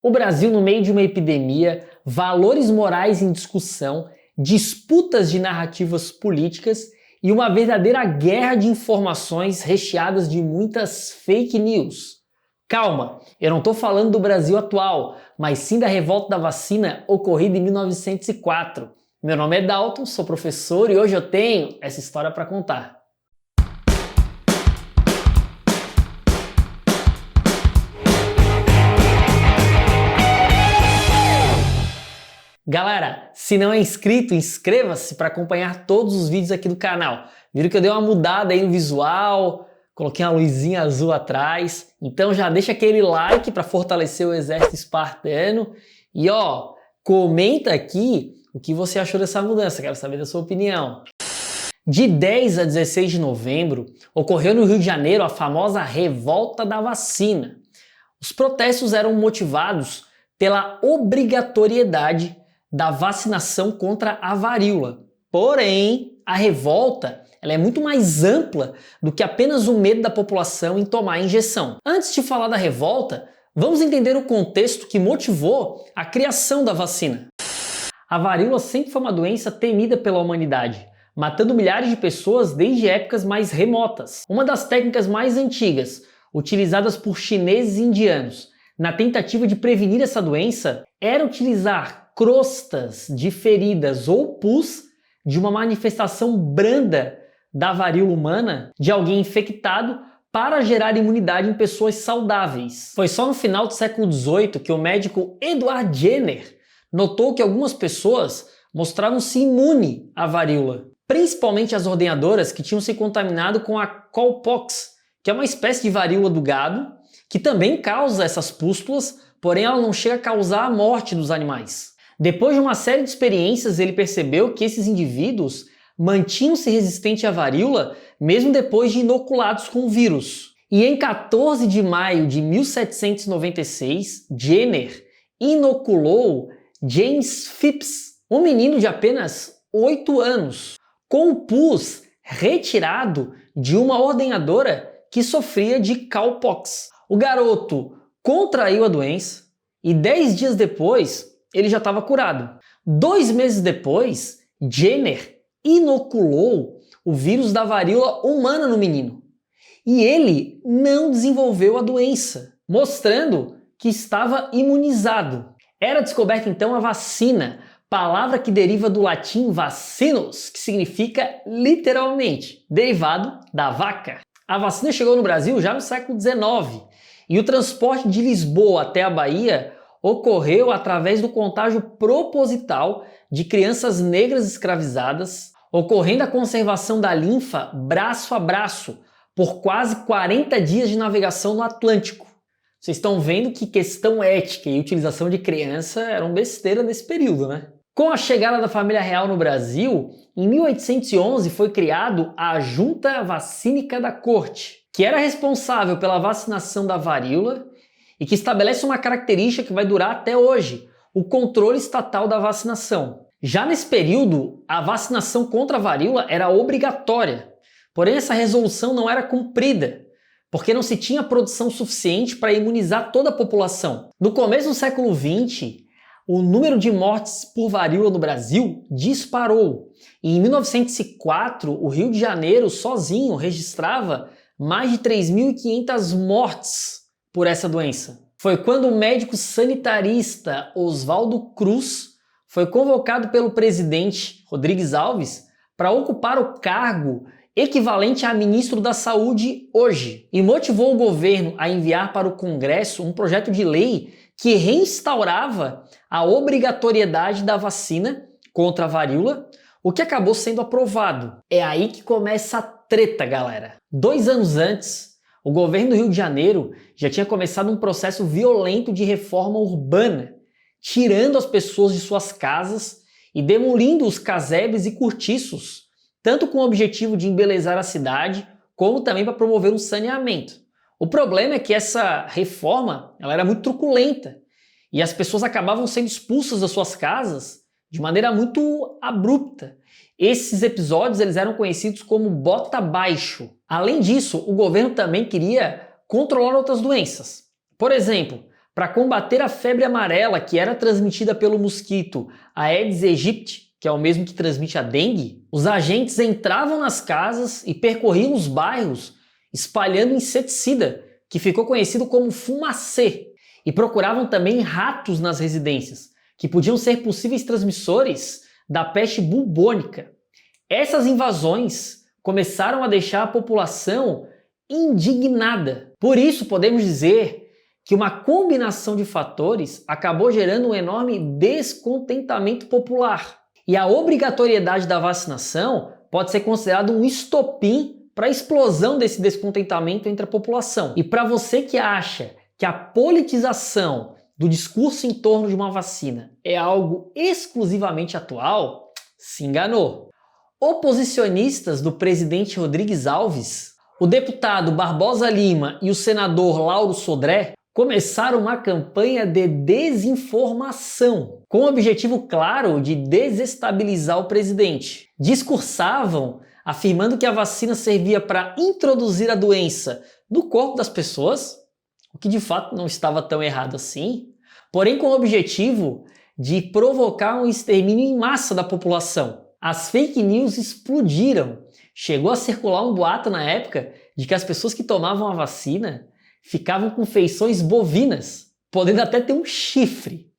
O Brasil no meio de uma epidemia, valores morais em discussão, disputas de narrativas políticas e uma verdadeira guerra de informações recheadas de muitas fake news. Calma, eu não estou falando do Brasil atual, mas sim da revolta da vacina ocorrida em 1904. Meu nome é Dalton, sou professor e hoje eu tenho essa história para contar. Galera, se não é inscrito, inscreva-se para acompanhar todos os vídeos aqui do canal. Viram que eu dei uma mudada aí no visual, coloquei uma luzinha azul atrás, então já deixa aquele like para fortalecer o exército espartano e comenta aqui o que você achou dessa mudança, quero saber da sua opinião. De 10 a 16 de novembro, ocorreu no Rio de Janeiro a famosa Revolta da Vacina. Os protestos eram motivados pela obrigatoriedade da vacinação contra a varíola. Porém, a revolta ela é muito mais ampla do que apenas o medo da população em tomar a injeção. Antes de falar da revolta, vamos entender o contexto que motivou a criação da vacina. A varíola sempre foi uma doença temida pela humanidade, matando milhares de pessoas desde épocas mais remotas. Uma das técnicas mais antigas, utilizadas por chineses e indianos, na tentativa de prevenir essa doença, era utilizar crostas de feridas ou pus de uma manifestação branda da varíola humana de alguém infectado para gerar imunidade em pessoas saudáveis. Foi só no final do século XVIII que o médico Edward Jenner notou que algumas pessoas mostravam-se imunes à varíola, principalmente as ordenhadoras que tinham se contaminado com a cowpox, que é uma espécie de varíola do gado, que também causa essas pústulas, porém ela não chega a causar a morte dos animais. Depois de uma série de experiências, ele percebeu que esses indivíduos mantinham-se resistentes à varíola mesmo depois de inoculados com o vírus. E em 14 de maio de 1796, Jenner inoculou James Phipps, um menino de apenas 8 anos, com o pus retirado de uma ordenhadora que sofria de cowpox. O garoto contraiu a doença e 10 dias depois ele já estava curado. 2 meses depois, Jenner inoculou o vírus da varíola humana no menino. E ele não desenvolveu a doença, mostrando que estava imunizado. Era descoberta então a vacina, palavra que deriva do latim vacinus, que significa literalmente derivado da vaca. A vacina chegou no Brasil já no século XIX e o transporte de Lisboa até a Bahia ocorreu através do contágio proposital de crianças negras escravizadas, ocorrendo a conservação da linfa braço a braço por quase 40 dias de navegação no Atlântico. Vocês estão vendo que questão ética e utilização de criança eram besteira nesse período, né? Com a chegada da família real no Brasil, em 1811 foi criado a Junta Vacínica da Corte, que era responsável pela vacinação da varíola e que estabelece uma característica que vai durar até hoje, o controle estatal da vacinação. Já nesse período, a vacinação contra a varíola era obrigatória, porém essa resolução não era cumprida, porque não se tinha produção suficiente para imunizar toda a população. No começo do século XX, o número de mortes por varíola no Brasil disparou, e em 1904, o Rio de Janeiro sozinho registrava mais de 3.500 mortes por essa doença. Foi quando o médico sanitarista Oswaldo Cruz foi convocado pelo presidente Rodrigues Alves para ocupar o cargo equivalente a ministro da Saúde hoje e motivou o governo a enviar para o Congresso um projeto de lei que reinstaurava a obrigatoriedade da vacina contra a varíola, o que acabou sendo aprovado. É aí que começa a treta, galera. 2 anos antes, o governo do Rio de Janeiro já tinha começado um processo violento de reforma urbana, tirando as pessoas de suas casas e demolindo os casebres e cortiços, tanto com o objetivo de embelezar a cidade, como também para promover um saneamento. O problema é que essa reforma ela era muito truculenta e as pessoas acabavam sendo expulsas das suas casas de maneira muito abrupta. Esses episódios eles eram conhecidos como bota abaixo. Além disso, o governo também queria controlar outras doenças. Por exemplo, Para combater a febre amarela, que era transmitida pelo mosquito Aedes aegypti, que é o mesmo que transmite a dengue, os agentes entravam nas casas e percorriam os bairros espalhando inseticida, que ficou conhecido como fumacê, e procuravam também ratos nas residências, que podiam ser possíveis transmissores da peste bubônica. Essas invasões começaram a deixar a população indignada. Por isso, podemos dizer que uma combinação de fatores acabou gerando um enorme descontentamento popular. E a obrigatoriedade da vacinação pode ser considerado um estopim para a explosão desse descontentamento entre a população. E para você que acha que a politização do discurso em torno de uma vacina é algo exclusivamente atual, se enganou. Oposicionistas do presidente Rodrigues Alves, o deputado Barbosa Lima e o senador Lauro Sodré começaram uma campanha de desinformação, com o objetivo claro de desestabilizar o presidente. Discursavam afirmando que a vacina servia para introduzir a doença no corpo das pessoas, o que de fato não estava tão errado assim, porém com o objetivo de provocar um extermínio em massa da população. As fake news explodiram. Chegou a circular um boato na época de que as pessoas que tomavam a vacina ficavam com feições bovinas, podendo até ter um chifre.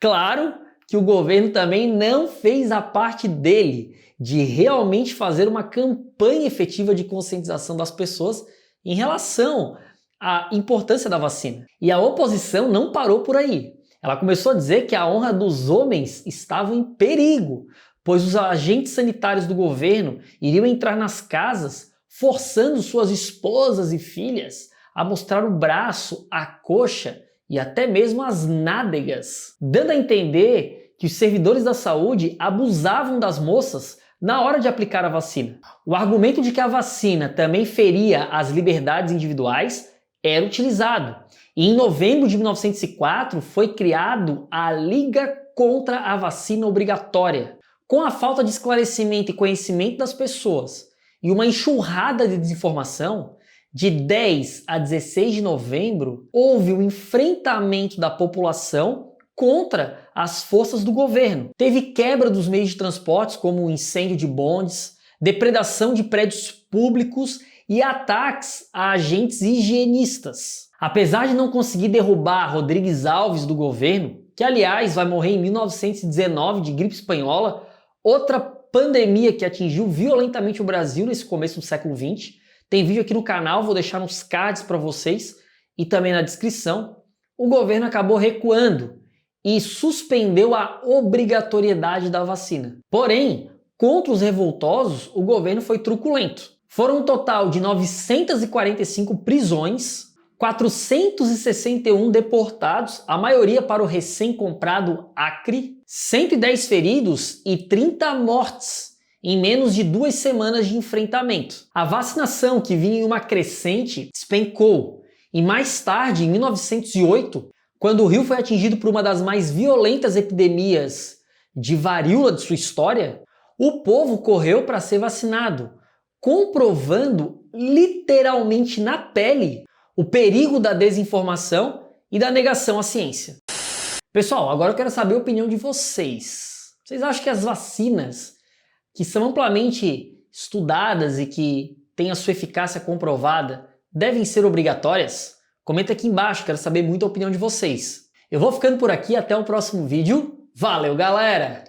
Claro que o governo também não fez a parte dele de realmente fazer uma campanha efetiva de conscientização das pessoas em relação à importância da vacina. E a oposição não parou por aí. Ela começou a dizer que a honra dos homens estava em perigo, pois os agentes sanitários do governo iriam entrar nas casas forçando suas esposas e filhas a mostrar o braço, a coxa e até mesmo as nádegas, dando a entender que os servidores da saúde abusavam das moças na hora de aplicar a vacina. O argumento de que a vacina também feria as liberdades individuais era utilizado. E em novembro de 1904 foi criado a Liga contra a Vacina Obrigatória. Com a falta de esclarecimento e conhecimento das pessoas e uma enxurrada de desinformação, de 10 a 16 de novembro, houve um enfrentamento da população contra as forças do governo. Teve quebra dos meios de transportes, como o incêndio de bondes, depredação de prédios públicos e ataques a agentes higienistas. Apesar de não conseguir derrubar Rodrigues Alves do governo, que aliás vai morrer em 1919 de gripe espanhola, outra pandemia que atingiu violentamente o Brasil nesse começo do século XX, tem vídeo aqui no canal, vou deixar nos cards para vocês e também na descrição. O governo acabou recuando e suspendeu a obrigatoriedade da vacina. Porém, contra os revoltosos, o governo foi truculento. Foram um total de 945 prisões, 461 deportados, a maioria para o recém-comprado Acre, 110 feridos e 30 mortes em menos de 2 semanas de enfrentamento. A vacinação, que vinha em uma crescente, despencou. E mais tarde, em 1908, quando o Rio foi atingido por uma das mais violentas epidemias de varíola de sua história, o povo correu para ser vacinado, comprovando literalmente na pele o perigo da desinformação e da negação à ciência. Pessoal, agora eu quero saber a opinião de vocês. Vocês acham que as vacinas, que são amplamente estudadas e que têm a sua eficácia comprovada, devem ser obrigatórias? Comenta aqui embaixo, quero saber muito a opinião de vocês. Eu vou ficando por aqui, até o próximo vídeo. Valeu, galera!